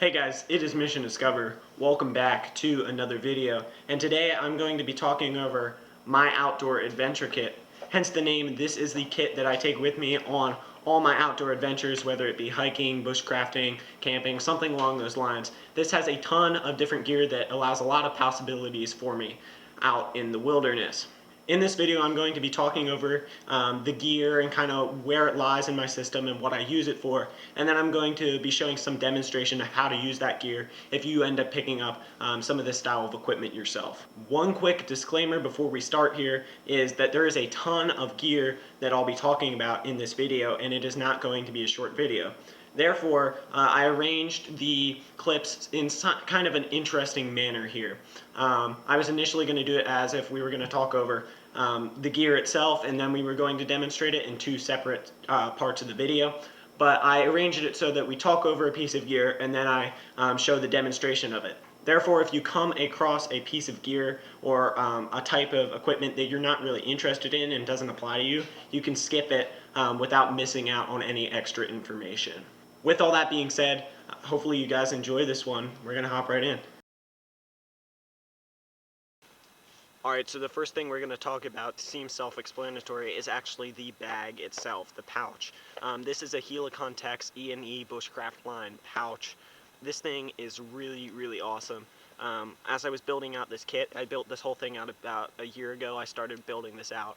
Hey guys, it is Mission Discover. Welcome back to another video. And today I'm going to be talking over my outdoor adventure kit. Hence the name. This is the kit that I take with me on all my outdoor adventures, whether it be hiking, bushcrafting, camping, something along those lines. This has a ton of different gear that allows a lot of possibilities for me out in the wilderness. In this video, I'm going to be talking over the gear and kind of where it lies in my system and what I use it for. And then I'm going to be showing some demonstration of how to use that gear if you end up picking up some of this style of equipment yourself. One quick disclaimer before we start here is that there is a ton of gear that I'll be talking about in this video, and it is not going to be a short video. Therefore, I arranged the clips in kind of an interesting manner here. I was initially going to do it as if we were going to talk over the gear itself, and then we were going to demonstrate it in two separate parts of the video. But I arranged it so that we talk over a piece of gear and then I show the demonstration of it. Therefore, if you come across a piece of gear or a type of equipment that you're not really interested in and doesn't apply to you, you can skip it without missing out on any extra information. With all that being said, hopefully you guys enjoy this one. We're going to hop right in. Alright, so the first thing we're going to talk about, seems self-explanatory, is actually the bag itself, the pouch. This is a Helicon Tex E&E Bushcraft line pouch. This thing is really, really awesome. As I was building out this kit, I built this whole thing out about a year ago. I started building this out.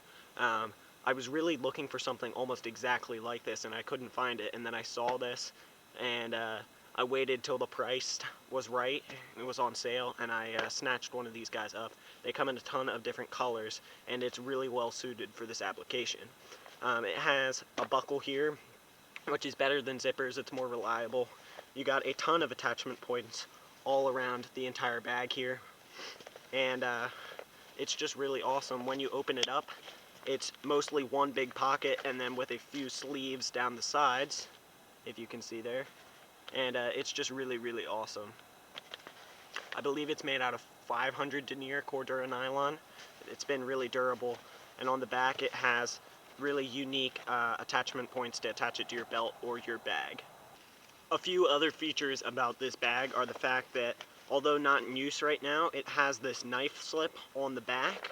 I was really looking for something almost exactly like this, and I couldn't find it, and then I saw this, and I waited till the price was right. It was on sale, and I snatched one of these guys up. They come in a ton of different colors, and it's really well suited for this application. It has a buckle here, which is better than zippers. It's more reliable. You got a ton of attachment points all around the entire bag here, and it's just really awesome. When you open it up, it's mostly one big pocket, and then with a few sleeves down the sides, if you can see there. And it's just really, really awesome. I believe it's made out of 500 denier Cordura nylon. It's been really durable, and on the back it has really unique attachment points to attach it to your belt or your bag. A few other features about this bag are the fact that, although not in use right now, it has this knife slip on the back.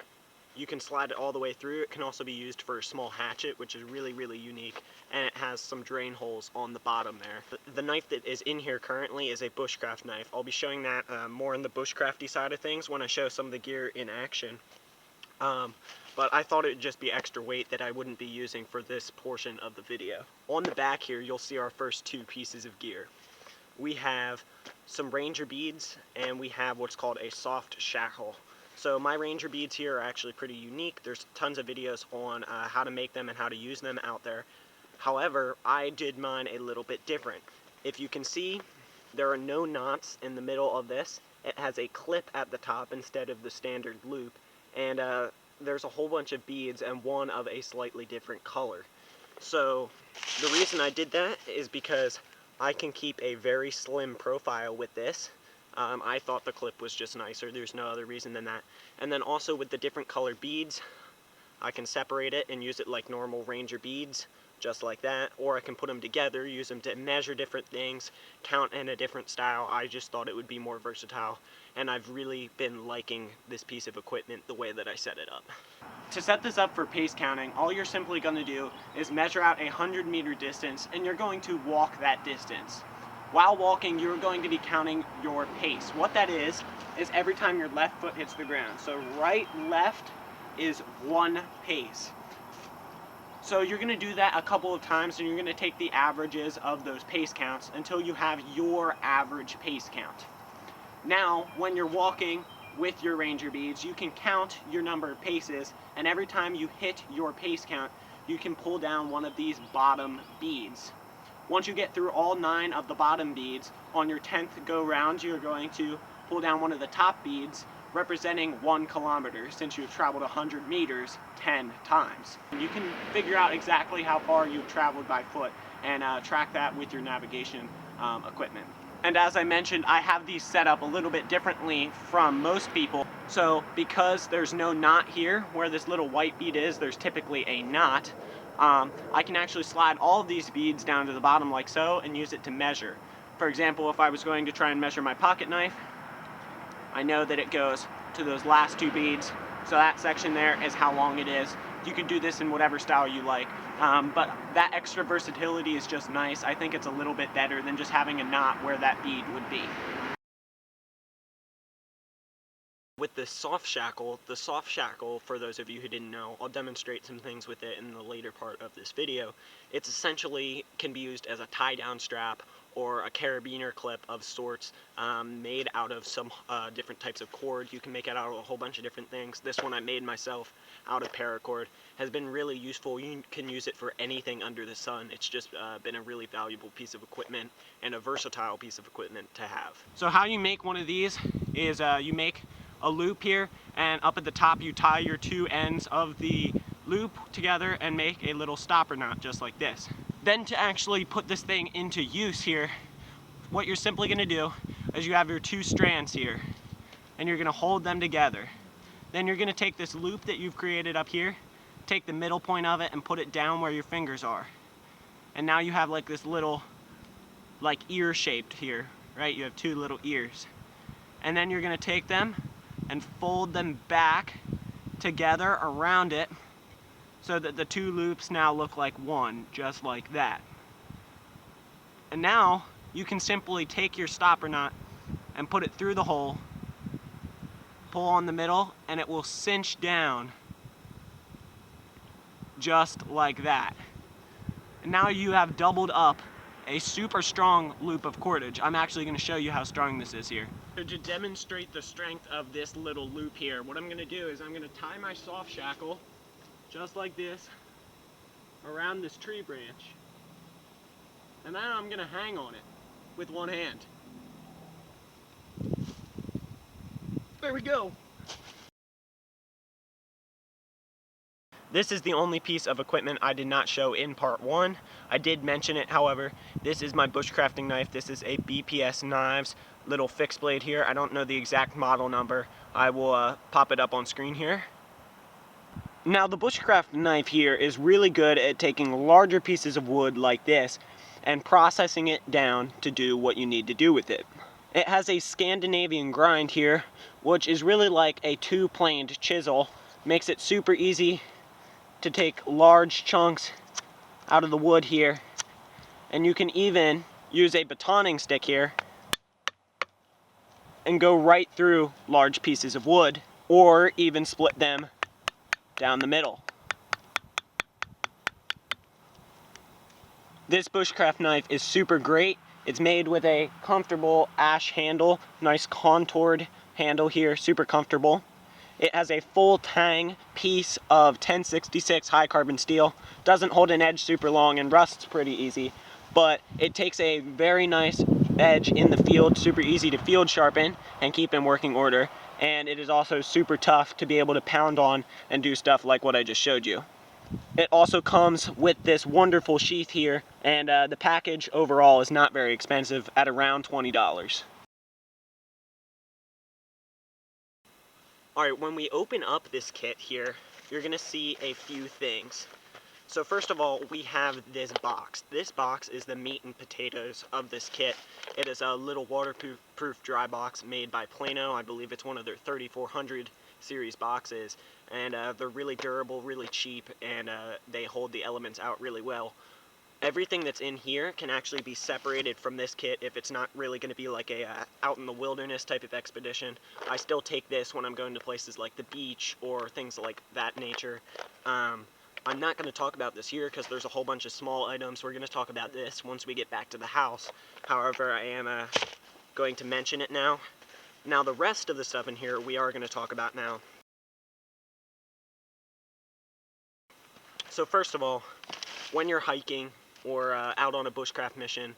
You can slide it all the way through. It can also be used for a small hatchet, which is really, really unique, and it has some drain holes on the bottom there. The knife that is in here currently is a bushcraft knife. I'll be showing that more on the bushcrafty side of things when I show some of the gear in action. But I thought it would just be extra weight that I wouldn't be using for this portion of the video. On the back here, you'll see our first two pieces of gear. We have some ranger beads, and we have what's called a Shoft Shackle. So my ranger beads here are actually pretty unique. There's tons of videos on how to make them and how to use them out there. However, I did mine a little bit different. If you can see, there are no knots in the middle of this. It has a clip at the top instead of the standard loop, and there's a whole bunch of beads and one of a slightly different color. So the reason I did that is because I can keep a very slim profile with this. I thought the clip was just nicer. There's no other reason than that. And then also with the different color beads, I can separate it and use it like normal ranger beads, just like that. Or I can put them together, use them to measure different things, count in a different style. I just thought it would be more versatile, and I've really been liking this piece of equipment the way that I set it up. To set this up for pace counting, all you're simply going to do is measure out a 100-meter distance, and you're going to walk that distance. While walking, you're going to be counting your pace. What that is every time your left foot hits the ground. So right, left is one pace. So you're going to do that a couple of times, and you're going to take the averages of those pace counts until you have your average pace count. Now, when you're walking with your ranger beads, you can count your number of paces, and every time you hit your pace count, you can pull down one of these bottom beads. Once you get through all 9 of the bottom beads, on your 10th go round, you're going to pull down one of the top beads, representing 1 kilometer, since you've traveled 100 meters 10 times. You can figure out exactly how far you've traveled by foot and track that with your navigation equipment. And as I mentioned, I have these set up a little bit differently from most people. So because there's no knot here, where this little white bead is, there's typically a knot. I can actually slide all of these beads down to the bottom like so and use it to measure. For example, if I was going to try and measure my pocket knife, I know that it goes to those last 2 beads. So that section there is how long it is. You can do this in whatever style you like. But that extra versatility is just nice. I think it's a little bit better than just having a knot where that bead would be. With the Shoft Shackle, for those of you who didn't know, I'll demonstrate some things with it in the later part of this video. It's essentially can be used as a tie-down strap or a carabiner clip of sorts, made out of some different types of cord. You can make it out of a whole bunch of different things. This one I made myself out of paracord. Has been really useful. You can use it for anything under the sun. It's just been a really valuable piece of equipment and a versatile piece of equipment to have. So how you make one of these is you make a loop here, and up at the top you tie your 2 ends of the loop together and make a little stopper knot just like this. Then to actually put this thing into use here, what you're simply going to do is you have your 2 strands here and you're going to hold them together. Then you're going to take this loop that you've created up here, take the middle point of it and put it down where your fingers are. And now you have like this little like ear shaped here, right? You have 2 little ears. And then you're going to take them and fold them back together around it so that the 2 loops now look like one, just like that. And now you can simply take your stopper knot and put it through the hole, pull on the middle, and it will cinch down just like that. And now you have doubled up a super strong loop of cordage. I'm actually going to show you how strong this is here. So to demonstrate the strength of this little loop here, what I'm going to do is I'm going to tie my Shoft Shackle just like this around this tree branch, and then I'm going to hang on it with one hand. There we go. This is the only piece of equipment I did not show in part 1. I did mention it, however. This is my bushcrafting knife. This is a BPS Knives little fixed blade here. I don't know the exact model number. I will pop it up on screen here. Now the bushcraft knife here is really good at taking larger pieces of wood like this and processing it down to do what you need to do with it. It has a Scandinavian grind here, which is really like a 2-planed chisel. Makes it super easy to take large chunks out of the wood here, and you can even use a batoning stick here and go right through large pieces of wood, or even split them down the middle. This bushcraft knife is super great. It's made with a comfortable ash handle, nice contoured handle here, super comfortable. It has a full tang piece of 1066 high carbon steel. Doesn't hold an edge super long and rusts pretty easy, but it takes a very nice edge in the field, super easy to field sharpen and keep in working order. And it is also super tough to be able to pound on and do stuff like what I just showed you. It also comes with this wonderful sheath here, and the package overall is not very expensive at around $20. Alright, when we open up this kit here, you're going to see a few things. So first of all, we have this box. This box is the meat and potatoes of this kit. It is a little waterproof dry box made by Plano. I believe it's one of their 3400 series boxes. And they're really durable, really cheap, and they hold the elements out really well. Everything that's in here can actually be separated from this kit if it's not really going to be like a out in the wilderness type of expedition. I still take this when I'm going to places like the beach or things like that nature. I'm not going to talk about this here because there's a whole bunch of small items. We're going to talk about this once we get back to the house. However, I am going to mention it now. Now the rest of the stuff in here we are going to talk about now. So first of all, when you're hiking or out on a bushcraft mission,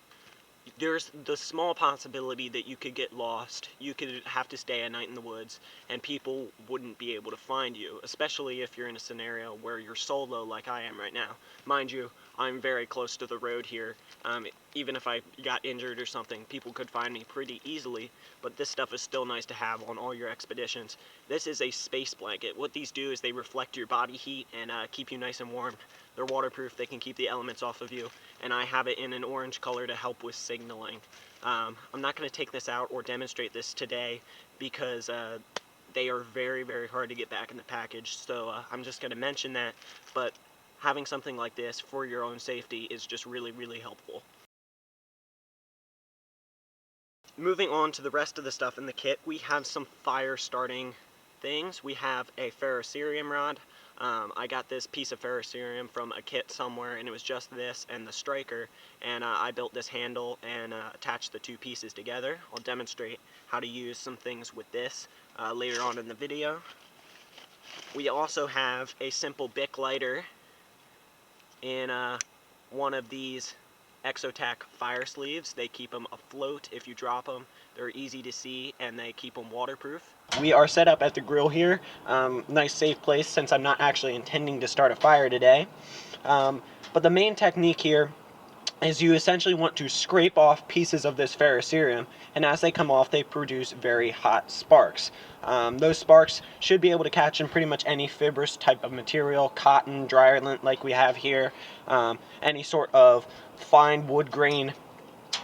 there's the small possibility that you could get lost. You could have to stay a night in the woods, and people wouldn't be able to find you, especially if you're in a scenario where you're solo like I am right now. Mind you, I'm very close to the road here. Even if I got injured or something, people could find me pretty easily, but this stuff is still nice to have on all your expeditions. This is a space blanket. What these do is they reflect your body heat and keep you nice and warm. They're waterproof, they can keep the elements off of you, and I have it in an orange color to help with signaling. I'm not going to take this out or demonstrate this today because they are very, very hard to get back in the package, so I'm just going to mention that, but having something like this for your own safety is just really, really helpful. Moving on to the rest of the stuff in the kit, we have some fire starting things. We have a ferrocerium rod. I got this piece of ferrocerium from a kit somewhere, and it was just this and the striker, and I built this handle and attached the two pieces together. I'll demonstrate how to use some things with this later on in the video. We also have a simple Bic lighter in one of these Exotac fire sleeves. They keep them afloat if you drop them. They're easy to see and they keep them waterproof. We are set up at the grill here. Nice safe place since I'm not actually intending to start a fire today. But the main technique here is you essentially want to scrape off pieces of this ferrocerium, and as they come off they produce very hot sparks. Those sparks should be able to catch in pretty much any fibrous type of material, cotton, dryer lint like we have here, any sort of fine wood grain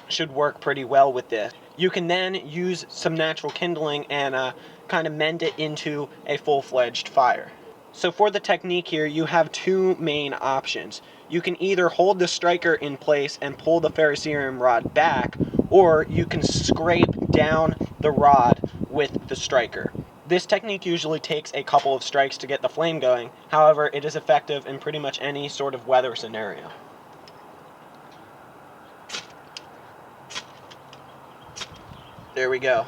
should work pretty well with this. You can then use some natural kindling and kind of mend it into a full-fledged fire. So for the technique here, you have two main options. You can either hold the striker in place and pull the ferrocerium rod back, or you can scrape down the rod with the striker. This technique usually takes a couple of strikes to get the flame going. However, it is effective in pretty much any sort of weather scenario. There we go.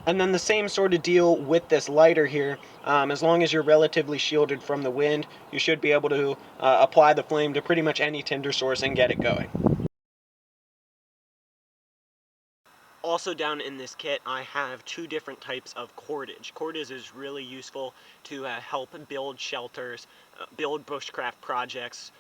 And then the same sort of deal with this lighter here. As long as you're relatively shielded from the wind, you should be able to apply the flame to pretty much any tinder source and get it going. Also down in this kit, I have two different types of cordage. Cordage is really useful to help build shelters, build bushcraft projects,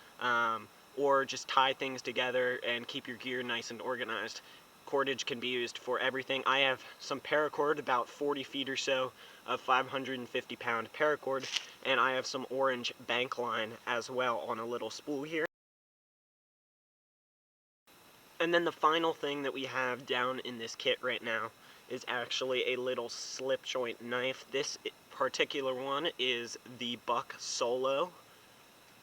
or just tie things together and keep your gear nice and organized. Cordage can be used for everything. I have some paracord, about 40 feet or so of 550-pound paracord, and I have some orange bank line as well on a little spool here. And then the final thing that we have down in this kit right now is actually a little slip joint knife. This particular one is the Buck Solo.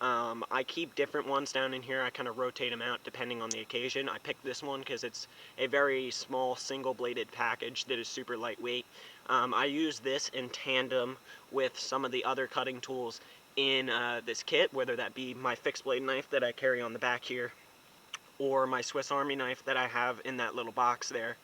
I keep different ones down in here. I kind of rotate them out depending on the occasion. I picked this one because it's a very small single-bladed package that is super lightweight. I use this in tandem with some of the other cutting tools in this kit, whether that be my fixed blade knife that I carry on the back here, or my Swiss Army knife that I have in that little box there.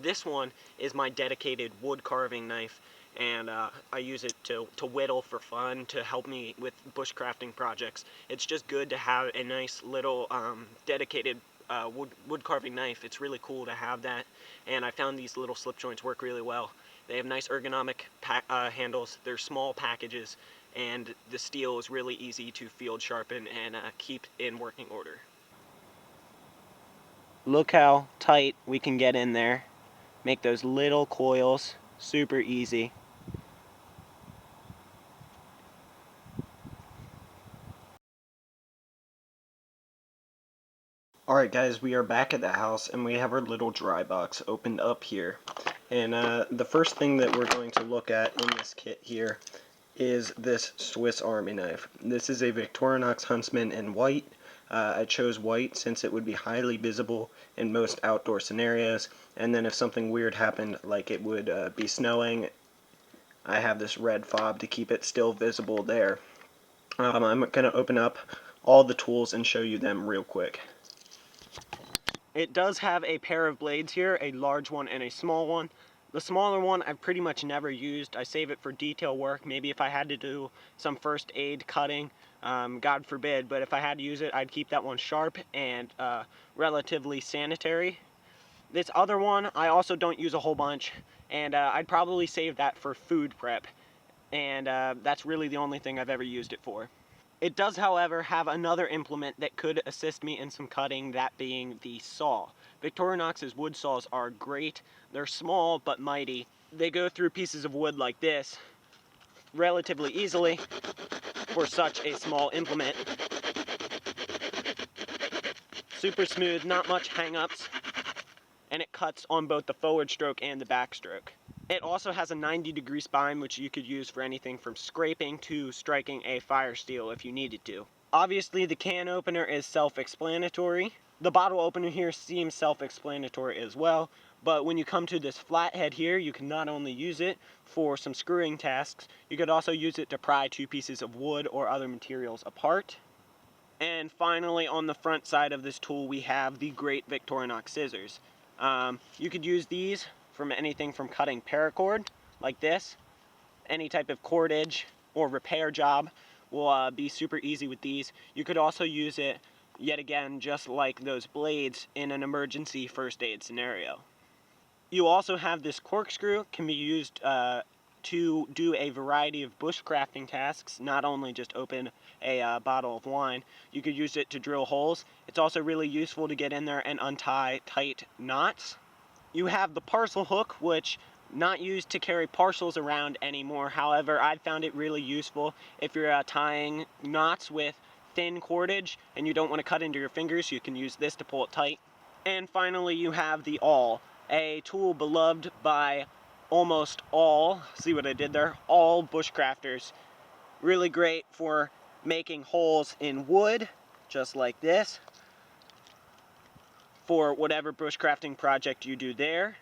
This one is my dedicated wood carving knife, and I use it to whittle for fun, to help me with bushcrafting projects. It's just good to have a nice little dedicated wood carving knife. It's really cool to have that, and I found these little slip joints work really well. They have nice ergonomic handles, they're small packages, and the steel is really easy to field sharpen and keep in working order. Look how tight we can get in there. Make those little coils super easy. Alright guys, we are back at the house and we have our little dry box opened up here. And the first thing that we're going to look at in this kit here is this Swiss Army knife. This is a Victorinox Huntsman in white. I chose white since it would be highly visible in most outdoor scenarios, and then if something weird happened, like it would be snowing, I have this red fob to keep it still visible there. I'm going to open up all the tools and show you them real quick. It does have a pair of blades here, a large one and a small one. The smaller one I've pretty much never used. I save it for detail work, maybe if I had to do some first aid cutting, God forbid, but if I had to use it, I'd keep that one sharp and relatively sanitary. This other one I also don't use a whole bunch, and I'd probably save that for food prep, and that's really the only thing I've ever used it for. It does, however, have another implement that could assist me in some cutting, that being the saw. Victorinox's wood saws are great. They're small but mighty. They go through pieces of wood like this relatively easily, for such a small implement. Super smooth, not much hang-ups, and it cuts on both the forward stroke and the back stroke. It also has a 90-degree spine, which you could use for anything from scraping to striking a fire steel if you needed to. Obviously, the can opener is self-explanatory. The bottle opener here seems self-explanatory as well, but when you come to this flathead here, you can not only use it for some screwing tasks, you could also use it to pry two pieces of wood or other materials apart. And finally, on the front side of this tool, we have the great Victorinox scissors. You could use these from anything from cutting paracord, like this. Any type of cordage or repair job will be super easy with these. You could also use it, yet again, just like those blades, in an emergency first aid scenario. You also have this corkscrew, can be used to do a variety of bushcrafting tasks, not only just open a bottle of wine. You could use it to drill holes. It's also really useful to get in there and untie tight knots. You have the parcel hook, which not used to carry parcels around anymore. However, I found it really useful if you're tying knots with thin cordage and you don't want to cut into your fingers. You can use this to pull it tight. And finally, you have the awl, a tool beloved by almost all, see what I did there, all bushcrafters. Really great for making holes in wood, just like this, for whatever bushcrafting project you do there.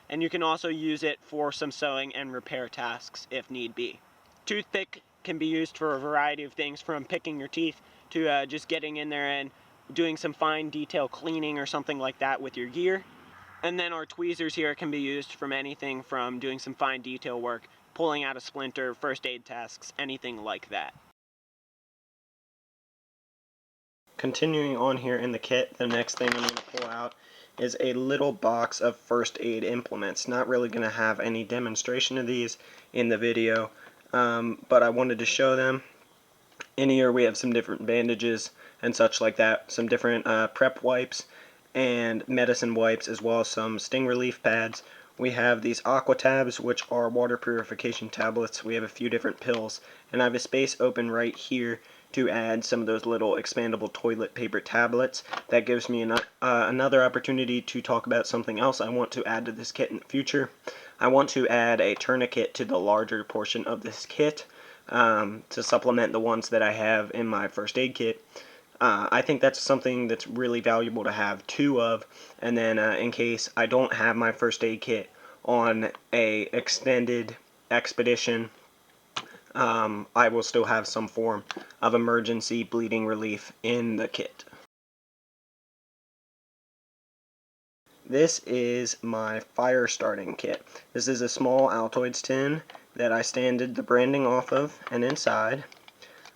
And you can also use it for some sewing and repair tasks if need be. Toothpick can be used for a variety of things, from picking your teeth to just getting in there and doing some fine detail cleaning or something like that with your gear. And then our tweezers here can be used from anything from doing some fine detail work, pulling out a splinter, first aid tasks, anything like that. Continuing on here in the kit, the next thing I'm going to pull out is a little box of first aid implements. Not really going to have any demonstration of these in the video, but I wanted to show them. In here we have some different bandages and such like that, some different prep wipes and medicine wipes, as well as some sting relief pads. We have these aqua tabs, which are water purification tablets. We have a few different pills, and I have a space open right here to add some of those little expandable toilet paper tablets. That gives me another opportunity to talk about something else I want to add to this kit in the future. I want to add a tourniquet to the larger portion of this kit to supplement the ones that I have in my first aid kit. I think that's something that's really valuable to have two of, and then in case I don't have my first aid kit on a extended expedition, I will still have some form of emergency bleeding relief in the kit. This is my fire starting kit. This is a small Altoids tin that I sanded the branding off of, and inside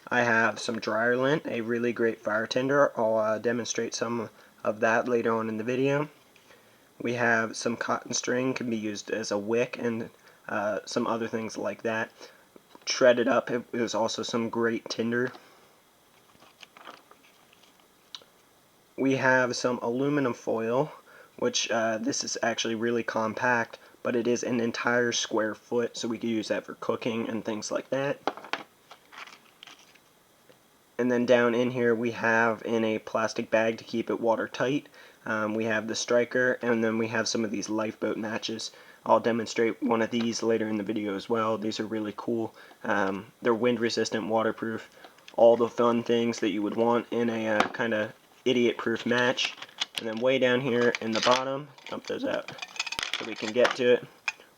I have some dryer lint, a really great fire tinder. I'll demonstrate some of that later on in the video. We have some cotton string, can be used as a wick, and some other things like that. Shredded up, it was also some great tinder. We have some aluminum foil, which this is actually really compact, but it is an entire square foot, so we can use that for cooking and things like that. And then down in here we have in a plastic bag to keep it watertight. We have the striker, and then we have some of these lifeboat matches. I'll demonstrate one of these later in the video as well. These are really cool. They're wind resistant, waterproof, all the fun things that you would want in a kind of idiot proof match. And then way down here in the bottom, dump those out so we can get to it,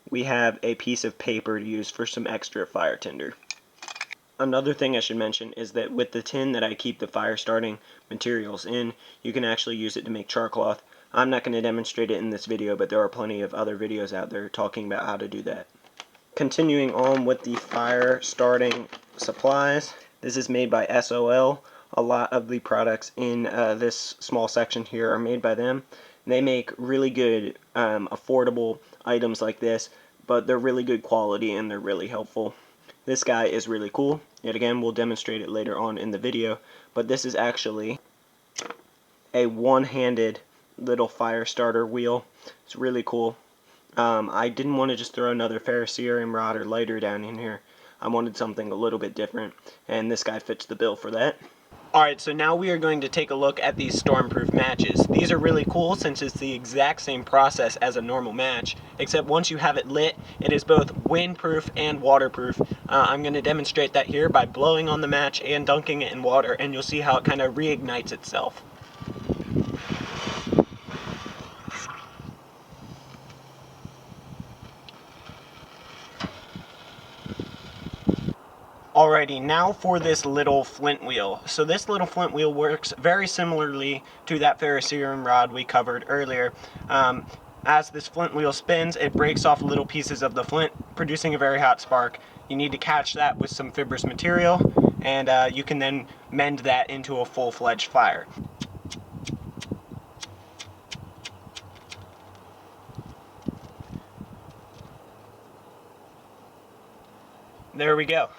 we have a piece of paper to use for some extra fire tinder. Another thing I should mention is that with the tin that I keep the fire starting materials in, you can actually use it to make char cloth. I'm not going to demonstrate it in this video, but there are plenty of other videos out there talking about how to do that. Continuing on with the fire starting supplies, this is made by SOL. A lot of the products in this small section here are made by them. They make really good, affordable items like this, but they're really good quality and they're really helpful. This guy is really cool. Yet again, we'll demonstrate it later on in the video, but this is actually a one-handed little fire starter wheel. It's really cool. I didn't want to just throw another ferrocerium rod or lighter down in here. I wanted something a little bit different, and this guy fits the bill for that. Alright, so now we are going to take a look at these stormproof matches. These are really cool since it's the exact same process as a normal match, except once you have it lit, it is both windproof and waterproof. I'm going to demonstrate that here by blowing on the match and dunking it in water, and you'll see how it kind of reignites itself. Alrighty, now for this little flint wheel. So this little flint wheel works very similarly to that ferrocerium rod we covered earlier. As this flint wheel spins, it breaks off little pieces of the flint, producing a very hot spark. You need to catch that with some fibrous material, and you can then mend that into a full-fledged fire. There we go.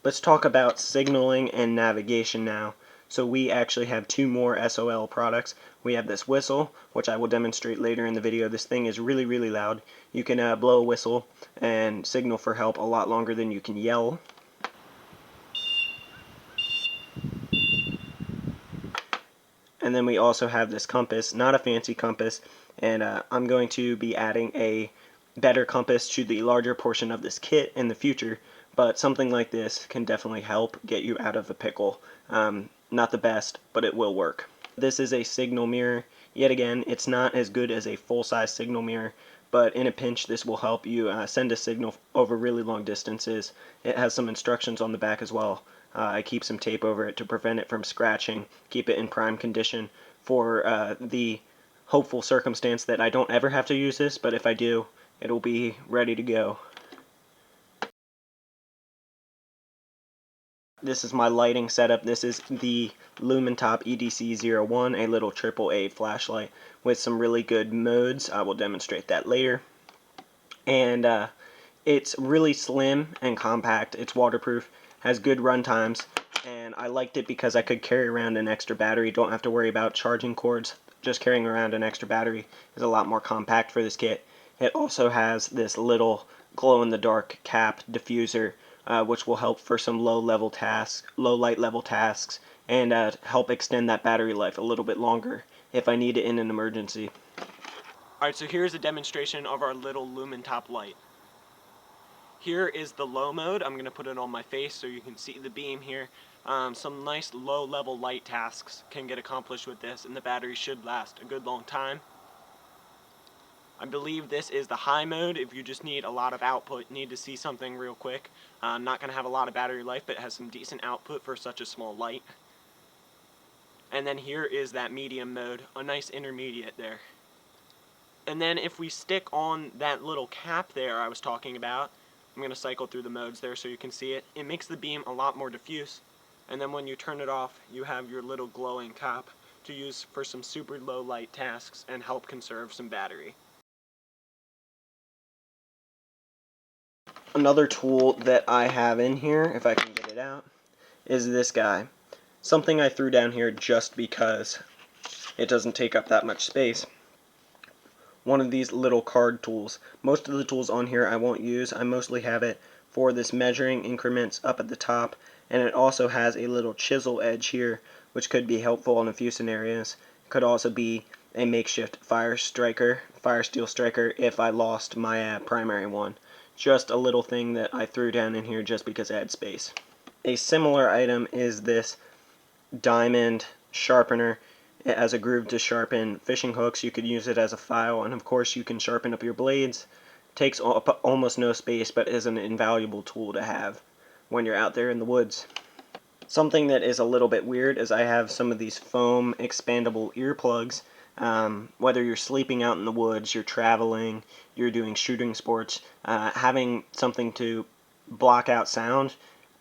Let's talk about signaling and navigation now. So we actually have two more SOL products. We have this whistle, which I will demonstrate later in the video. This thing is really, really loud. You can blow a whistle and signal for help a lot longer than you can yell. And then we also have this compass, not a fancy compass, and I'm going to be adding a better compass to the larger portion of this kit in the future, but something like this can definitely help get you out of a pickle. Not the best, but it will work. This is a signal mirror. Yet again, it's not as good as a full-size signal mirror, but in a pinch this will help you send a signal over really long distances. It has some instructions on the back as well. I keep some tape over it to prevent it from scratching, keep it in prime condition for the hopeful circumstance that I don't ever have to use this, but if I do, it'll be ready to go. This is my lighting setup. This is the Lumintop EDC-01, a little AAA flashlight with some really good modes. I will demonstrate that later. And it's really slim and compact. It's waterproof, has good run times, and I liked it because I could carry around an extra battery. Don't have to worry about charging cords. Just carrying around an extra battery is a lot more compact for this kit. It also has this little glow-in-the-dark cap diffuser, which will help for some low light level tasks, and help extend that battery life a little bit longer if I need it in an emergency. Alright, so here's a demonstration of our little Lumintop light. Here is the low mode. I'm going to put it on my face so you can see the beam here. Some nice low level light tasks can get accomplished with this, and the battery should last a good long time. I believe this is the high mode if you just need a lot of output, need to see something real quick. Not going to have a lot of battery life, but it has some decent output for such a small light. And then here is that medium mode, a nice intermediate there. And then if we stick on that little cap there I was talking about, I'm going to cycle through the modes there so you can see it. It makes the beam a lot more diffuse. And then when you turn it off, you have your little glowing cap to use for some super low light tasks and help conserve some battery. Another tool that I have in here, if I can get it out, is this guy. Something I threw down here just because it doesn't take up that much space. One of these little card tools. Most of the tools on here I won't use. I mostly have it for this measuring increments up at the top, and it also has a little chisel edge here, which could be helpful in a few scenarios. It could also be a makeshift fire steel striker if I lost my primary one. Just a little thing that I threw down in here just because I had space. A similar item is this diamond sharpener. It has a groove to sharpen fishing hooks. You could use it as a file, and of course you can sharpen up your blades. Takes almost no space, but is an invaluable tool to have when you're out there in the woods. Something that is a little bit weird is I have some of these foam expandable earplugs. Whether you're sleeping out in the woods, you're traveling, you're doing shooting sports, having something to block out sound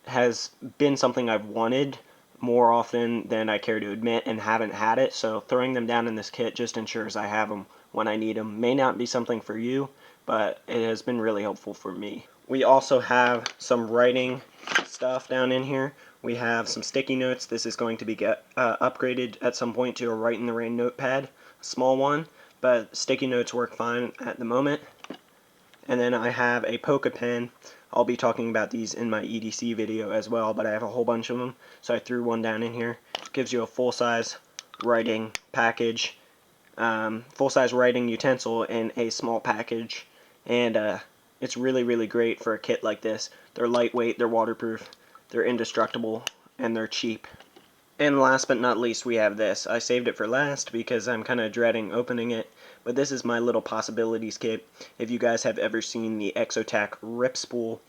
has been something I've wanted more often than I care to admit, and haven't had it, so throwing them down in this kit just ensures I have them when I need them. May not be something for you, but it has been really helpful for me. We also have some writing stuff down in here. We have some sticky notes. This is going to be upgraded at some point to a Write in the Rain notepad, a small one, but sticky notes work fine at the moment. And then I have a poker pen. I'll be talking about these in my EDC video as well, but I have a whole bunch of them, so I threw one down in here. It gives you a full-size writing package, full-size writing utensil in a small package, and it's really, really great for a kit like this. They're lightweight, they're waterproof, they're indestructible, and they're cheap. And last but not least, we have this. I saved it for last because I'm kind of dreading opening it, but this is my little possibilities kit. If you guys have ever seen the Exotac Rip Spool,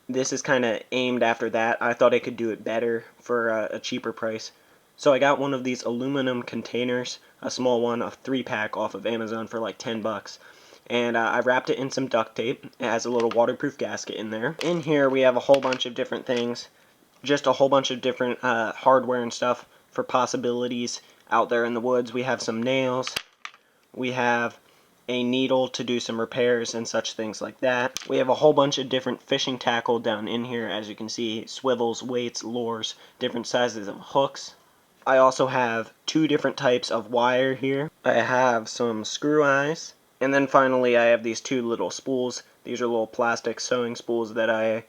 this is kind of aimed after that. I thought I could do it better for a cheaper price. So I got one of these aluminum containers, a small one, a 3-pack off of Amazon for like 10 bucks. And I wrapped it in some duct tape. It has a little waterproof gasket in there. In here we have a whole bunch of different things. Just a whole bunch of different hardware and stuff for possibilities out there in the woods. We have some nails. We have a needle to do some repairs and such things like that. We have a whole bunch of different fishing tackle down in here, as you can see. Swivels, weights, lures, different sizes of hooks. I also have 2 different types of wire here. I have some screw eyes. And then finally I have these 2 little spools. These are little plastic sewing spools that I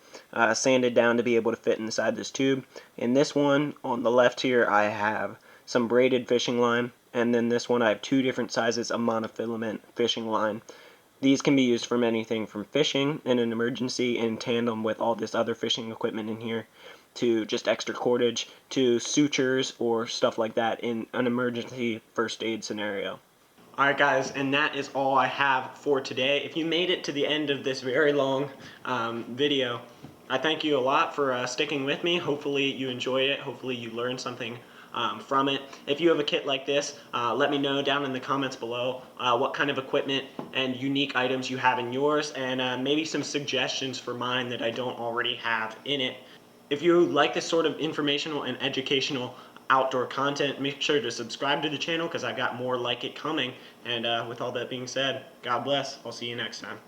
sanded down to be able to fit inside this tube. In this one, on the left here, I have some braided fishing line. And then this one I have 2 different sizes of monofilament fishing line. These can be used from anything from fishing in an emergency in tandem with all this other fishing equipment in here, to just extra cordage, to sutures or stuff like that in an emergency first aid scenario. Alright guys, and that is all I have for today. If you made it to the end of this very long video, I thank you a lot for sticking with me. Hopefully you enjoyed it. Hopefully you learned something from it. If you have a kit like this, let me know down in the comments below what kind of equipment and unique items you have in yours, and maybe some suggestions for mine that I don't already have in it. If you like this sort of informational and educational outdoor content, make sure to subscribe to the channel because I've got more like it coming. And with all that being said, God bless. I'll see you next time.